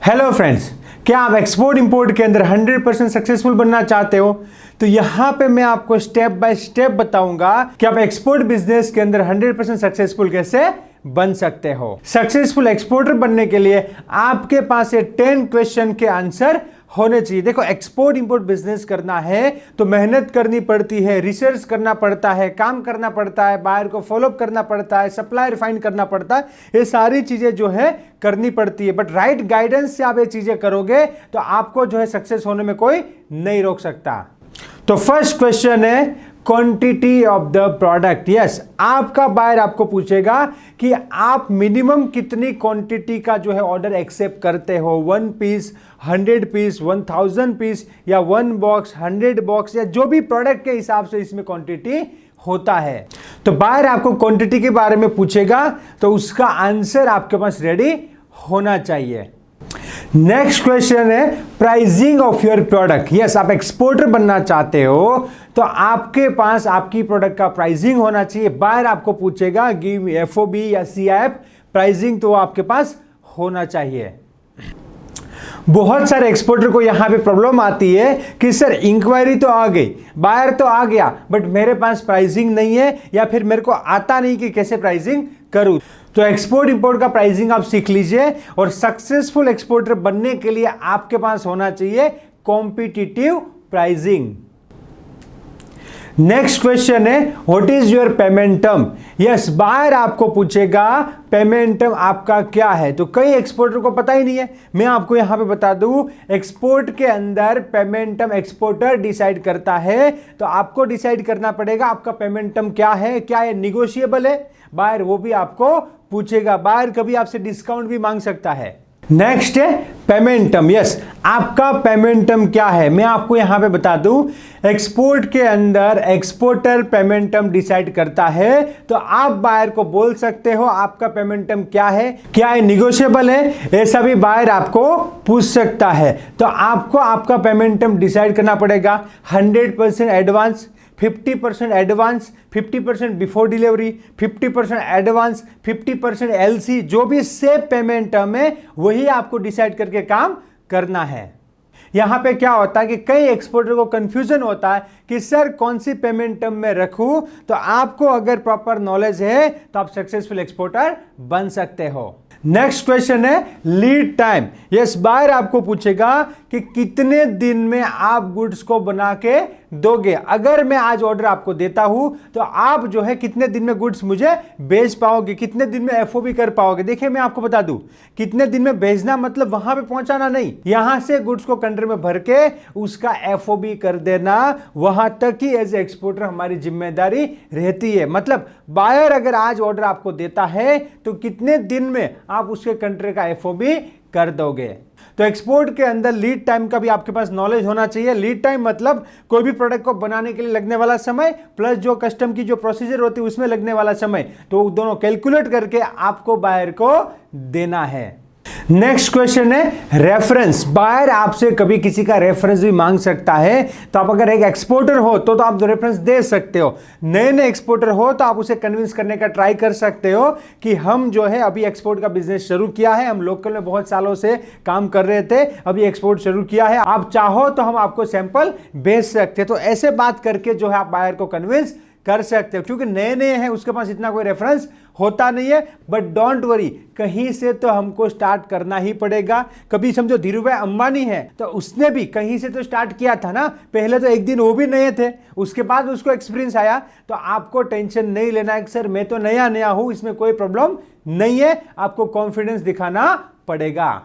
Hello friends, क्या आप export import के अंदर 100% सक्सेसफुल बनना चाहते हो? तो यहां पे मैं आपको स्टेप बाय स्टेप बताऊंगा कि आप एक्सपोर्ट बिजनेस के अंदर 100% सक्सेसफुल कैसे बन सकते हो। सक्सेसफुल एक्सपोर्टर बनने के लिए आपके पास ये 10 क्वेश्चन के आंसर होने चाहिए। देखो, एक्सपोर्ट इंपोर्ट बिजनेस करना है तो मेहनत करनी पड़ती है, रिसर्च करना पड़ता है, काम करना पड़ता है, बायर को फॉलोअप करना पड़ता है, सप्लाई रिफाइन करना पड़ता है। ये सारी चीजें जो है करनी पड़ती है, बट राइट गाइडेंस से आप ये चीजें करोगे तो आपको जो है सक्सेस होने में कोई नहीं रोक सकता। तो फर्स्ट क्वेश्चन है quantity of the product. Yes, आपका बायर आपको पूछेगा कि आप मिनिमम कितनी क्वांटिटी का जो है ऑर्डर एक्सेप्ट करते हो। 1 पीस, 100 पीस, 1000 पीस या 1 बॉक्स, 100 बॉक्स या जो भी प्रोडक्ट के हिसाब से इसमें क्वांटिटी होता है। तो बायर आपको क्वांटिटी के बारे में पूछेगा तो उसका आंसर आपके पास रेडी होना चाहिए। नेक्स्ट क्वेश्चन है pricing of your product. Yes, आप एक्सपोर्टर बनना चाहते हो तो आपके पास आपकी प्रोडक्ट का प्राइसिंग होना चाहिए। बायर आपको पूछेगा गिव एफओबी या सीआईएफ प्राइसिंग, तो आपके पास होना चाहिए। बहुत सारे एक्सपोर्टर को यहां पे प्रॉब्लम आती है कि सर इंक्वायरी तो आ गई, बायर तो आ गया, बट मेरे पास प्राइसिंग नहीं है या फिर मेरे को आता नहीं कि कैसे प्राइसिंग करूं। तो एक्सपोर्ट इंपोर्ट का प्राइसिंग आप सीख लीजिए और सक्सेसफुल एक्सपोर्टर बनने के लिए आपके पास होना चाहिए कॉम्पिटिटिव प्राइसिंग। नेक्स्ट क्वेश्चन है what is your payment term. Yes, buyer आपको पूछेगा पेमेंट टर्म आपका क्या है। तो कई एक्सपोर्टर को पता ही नहीं है, मैं आपको यहां पे बता दूं, एक्सपोर्ट के अंदर पेमेंट टर्म एक्सपोर्टर डिसाइड करता है। तो आपको डिसाइड करना पड़ेगा आपका पेमेंट टर्म क्या है, क्या ये निगोशिएबल है। बायर वो भी आपको पूछेगा, बायर कभी आपसे डिस्काउंट भी मांग सकता है। नेक्स्ट है पेमेंट टर्म। यस, आपका पेमेंट टर्म क्या है, मैं आपको यहां पे बता दूं, एक्सपोर्ट के अंदर एक्सपोर्टर पेमेंट टर्म डिसाइड करता है। तो आप बायर को बोल सकते हो आपका पेमेंट टर्म क्या है, क्या है निगोशिएबल है, ऐसा भी बायर आपको पूछ सकता है। तो आपको आपका पेमेंट टर्म डिसाइड करना पड़ेगा। 100% advance, 50% advance, 50% before delivery, 50% advance, 50% LC, जो भी सेफ पेमेंट टर्म है वही आपको डिसाइड करके काम करना है। यहां पे क्या होता है कि कई एक्सपोर्टर को कंफ्यूजन होता है कि सर कौन सी पेमेंट टर्म में रखूं। तो आपको अगर प्रॉपर नॉलेज है तो आप सक्सेसफुल एक्सपोर्टर बन सकते हो। नेक्स्ट क्वेश्चन है लीड टाइम। यस, बायर आपको पूछेगा कि कितने दिन में आप गुड्स को बना के दोगे। अगर मैं आज ऑर्डर आपको देता हूं तो आप जो है कितने दिन में गुड्स मुझे भेज पाओगे, कितने दिन में एफओबी कर पाओगे। देखिए, मैं आपको बता दूं, कितने दिन में भेजना मतलब वहां पे पहुंचाना नहीं, यहां से गुड्स को कंटेनर में भर के उसका एफओबी कर देना, वहां तक ही एज एक्सपोर्टर हमारी जिम्मेदारी रहती है। मतलब बायर अगर आज ऑर्डर आपको देता है तो कितने दिन में आप उसके कंटेनर का एफओबी कर दोगे। तो एक्सपोर्ट के अंदर लीड टाइम का भी आपके पास नॉलेज होना चाहिए। लीड टाइम मतलब कोई भी प्रोडक्ट को बनाने के लिए लगने वाला समय प्लस जो कस्टम की जो प्रोसीजर होती है उसमें लगने वाला समय, तो दोनों कैलकुलेट करके आपको बायर को देना है। नेक्स्ट क्वेश्चन है रेफरेंस। बायर आपसे कभी किसी का रेफरेंस भी मांग सकता है। तो आप अगर एक एक्सपोर्टर हो तो आप रेफरेंस दे सकते हो। नए नए एक्सपोर्टर हो तो आप उसे कन्विंस करने का ट्राई कर सकते हो कि हम जो है अभी एक्सपोर्ट का बिजनेस शुरू किया है, हम लोकल में बहुत सालों से काम कर रहे थे, अभी एक्सपोर्ट शुरू किया है, आप चाहो तो हम आपको सैंपल भेज सकते हैं। तो ऐसे बात करके जो है आप बायर को कन्विंस कर सकते हो, क्योंकि नए नए हैं, उसके पास इतना कोई रेफरेंस होता नहीं है। बट डोंट वरी, कहीं से तो हमको स्टार्ट करना ही पड़ेगा। कभी समझो धीरूभाई अंबानी है तो उसने भी कहीं से तो स्टार्ट किया था ना। पहले तो एक दिन वो भी नए थे, उसके बाद उसको एक्सपीरियंस आया। तो आपको टेंशन नहीं लेना है सर मैं तो नया नया हूं, इसमें कोई प्रॉब्लम नहीं है। आपको कॉन्फिडेंस दिखाना पड़ेगा।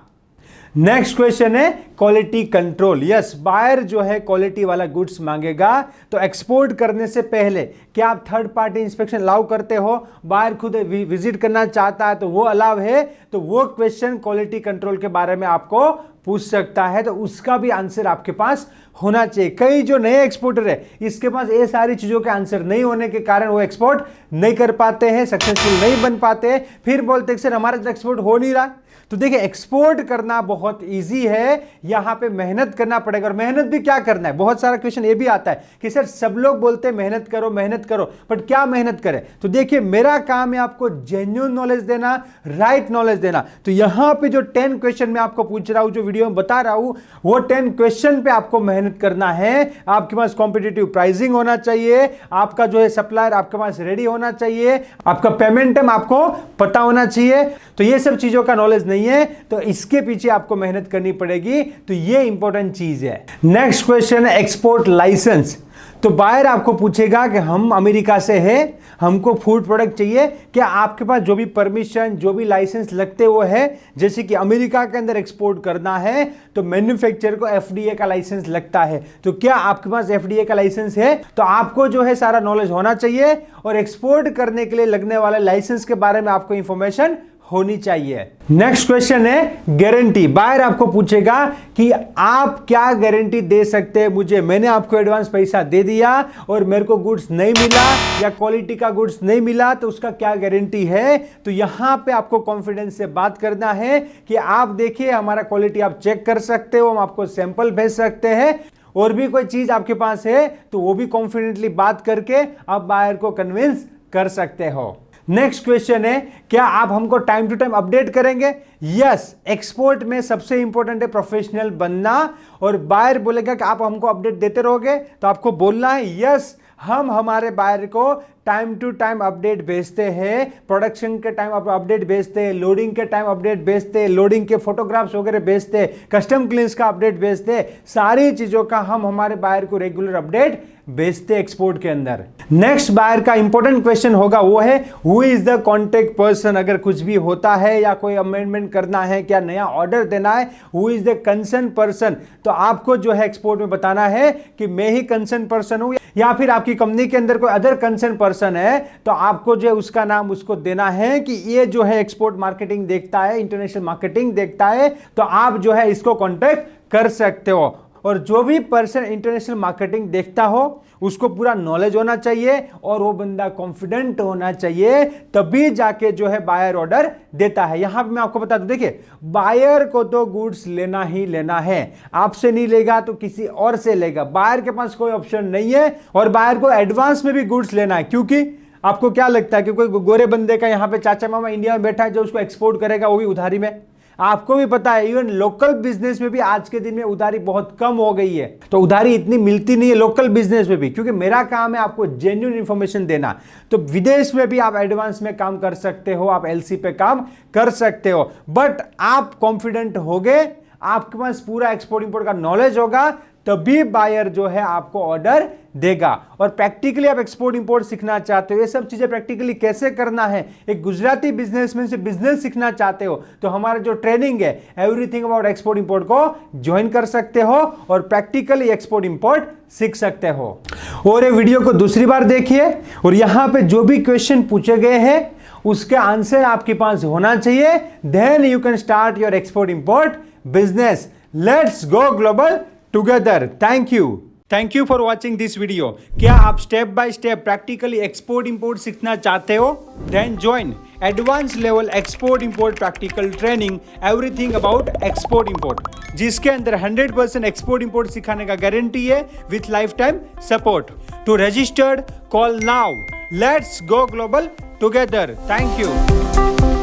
नेक्स्ट क्वेश्चन है क्वालिटी कंट्रोल। यस, बायर जो है क्वालिटी वाला गुड्स मांगेगा। तो एक्सपोर्ट करने से पहले क्या आप थर्ड पार्टी इंस्पेक्शन अलाउ करते हो? बायर खुद विजिट करना चाहता है तो वो अलाउ है। तो वो क्वेश्चन क्वालिटी कंट्रोल के बारे में आपको पूछ सकता है, तो उसका भी आंसर आपके पास होना चाहिए। कई जो नए एक्सपोर्टर है इसके पास ये सारी चीजों के आंसर नहीं होने के कारण वो एक्सपोर्ट नहीं कर पाते हैं, सक्सेसफुल नहीं बन पाते हैं, फिर बोलते हैं सर हमारा तो एक्सपोर्ट हो नहीं रहा। तो देखिए एक्सपोर्ट करना बहुत इजी है, यहां पे मेहनत करना पड़ेगा। और मेहनत भी क्या करना है, बहुत सारा क्वेश्चन ये भी आता है कि सर सब लोग बोलते हैं मेहनत करो मेहनत करो, बट क्या मेहनत करें। तो देखिए मेरा काम है आपको जेन्युइन नॉलेज देना, राइट नॉलेज देना। तो यहां पे जो 10 क्वेश्चन मैं आपको पूछ रहा हूं, जो वीडियो में बता रहा हूं, वो 10 क्वेश्चन पे आपको मेहनत करना है। आपके पास कॉम्पिटिटिव प्राइसिंग होना चाहिए, आपका जो है सप्लायर आपके पास रेडी होना चाहिए, आपका पेमेंट टाइम आपको पता होना चाहिए। तो ये सब चीजों का नॉलेज नहीं है, तो इसके पीछे आपको मेहनत करनी पड़ेगी। तो ये इंपॉर्टेंट चीज है। नेक्स्ट क्वेश्चन है एक्सपोर्ट लाइसेंस। तो बायर आपको पूछेगा कि हम अमेरिका से हैं, हमको फूड प्रोडक्ट चाहिए, क्या आपके पास जो भी परमिशन जो भी लाइसेंस लगते वो है। जैसे कि अमेरिका के अंदर एक्सपोर्ट करना है तो मैन्युफैक्चरर को एफडीए का लाइसेंस लगता है, तो क्या आपके पास एफडीए का लाइसेंस है। तो आपको जो है सारा नॉलेज होना चाहिए और एक्सपोर्ट करने के लिए लगने वाले लाइसेंस के बारे में आपको इंफॉर्मेशन होनी चाहिए। नेक्स्ट क्वेश्चन है गारंटी। बायर आपको पूछेगा कि आप क्या गारंटी दे सकते हैं मुझे, मैंने आपको एडवांस पैसा दे दिया और मेरे को गुड्स नहीं मिला या क्वालिटी का गुड्स नहीं मिला, तो उसका क्या गारंटी है। तो यहां पे आपको कॉन्फिडेंस से बात करना है कि आप देखिए हमारा क्वालिटी आप चेक कर सकते हो, हम आपको सैंपल भेज सकते हैं, और भी कोई चीज आपके पास है तो वो भी कॉन्फिडेंटली बात करके आप बायर को कन्विंस कर सकते हो। नेक्स्ट क्वेश्चन है क्या आप हमको टाइम टू टाइम अपडेट करेंगे। यस, एक्सपोर्ट में सबसे इंपॉर्टेंट है प्रोफेशनल बनना। और बायर बोलेगा कि आप हमको अपडेट देते रहोगे, तो आपको बोलना है यस, हम हमारे बायर को टाइम टू टाइम अपडेट भेजते हैं, प्रोडक्शन के टाइम अपडेट भेजते हैं, लोडिंग के टाइम अपडेट भेजते हैं, लोडिंग के फोटोग्राफ्स वगैरह भेजते हैं, कस्टम क्लींस का अपडेट भेजते हैं, सारी चीजों का हम हमारे बायर को रेगुलर अपडेट भेजते हैं एक्सपोर्ट के अंदर। नेक्स्ट बायर का इंपॉर्टेंट क्वेश्चन होगा वो है who is the contact person. अगर कुछ भी होता है या कोई अमेंडमेंट करना है, क्या नया ऑर्डर देना है, who is the concern person. तो आपको जो है एक्सपोर्ट में बताना है कि मैं ही कंसर्न पर्सन हूं, या फिर आपकी कंपनी के अंदर कोई अदर कंसर्न पर्सन है, तो आपको जो है उसका नाम उसको देना है कि ये जो है एक्सपोर्ट मार्केटिंग देखता है, इंटरनेशनल मार्केटिंग देखता है, तो आप जो है इसको कॉन्टेक्ट कर सकते हो। और जो भी पर्सन इंटरनेशनल मार्केटिंग देखता हो उसको पूरा नॉलेज होना चाहिए और वो बंदा कॉन्फिडेंट होना चाहिए, तभी जाके जो है बायर ऑर्डर देता है। यहां पे मैं आपको बता दूं, देखिए बायर को तो गुड्स लेना ही लेना है, आपसे नहीं लेगा तो किसी और से लेगा, बायर के पास कोई ऑप्शन नहीं है। और बायर को एडवांस में भी गुड्स लेना है, क्योंकि आपको क्या लगता है कि कोई गोरे बंदे का यहां पे चाचा मामा इंडिया में बैठा है जो उसको एक्सपोर्ट करेगा, वो भी उधारी में। आपको भी पता है इवन लोकल बिजनेस में भी आज के दिन में उधारी बहुत कम हो गई है, तो उधारी इतनी मिलती नहीं है लोकल बिजनेस में भी, क्योंकि मेरा काम है आपको जेन्युइन इंफॉर्मेशन देना। तो विदेश में भी आप एडवांस में काम कर सकते हो, आप एलसी पे काम कर सकते हो, बट आप कॉन्फिडेंट होगे, आपके पास पूरा एक्सपोर्ट इंपोर्ट का नॉलेज होगा, तभी बायर जो है आपको ऑर्डर देगा। और प्रैक्टिकली आप एक्सपोर्ट इंपोर्ट सीखना चाहते हो, ये सब चीजें प्रैक्टिकली कैसे करना है, एक गुजराती बिजनेसमैन से बिजनेस सीखना चाहते हो, तो हमारा जो ट्रेनिंग है एवरीथिंग अबाउट एक्सपोर्ट इंपोर्ट को ज्वाइन कर सकते हो और प्रैक्टिकली एक्सपोर्ट इंपोर्ट सीख सकते हो। और ये वीडियो को दूसरी बार देखिए और यहां पे जो भी क्वेश्चन पूछे गए हैं उसके आंसर आपके पास होना चाहिए, then you can start your export import business. Let's go global together. Thank you for watching this video. क्या आप step by step practically export import सीखना चाहते हो? Then join advance level export import practical training everything about export import, जिसके अंदर 100% export import सिखाने का guarantee है with life time support. To registered call now. Let's go global together. Thank you.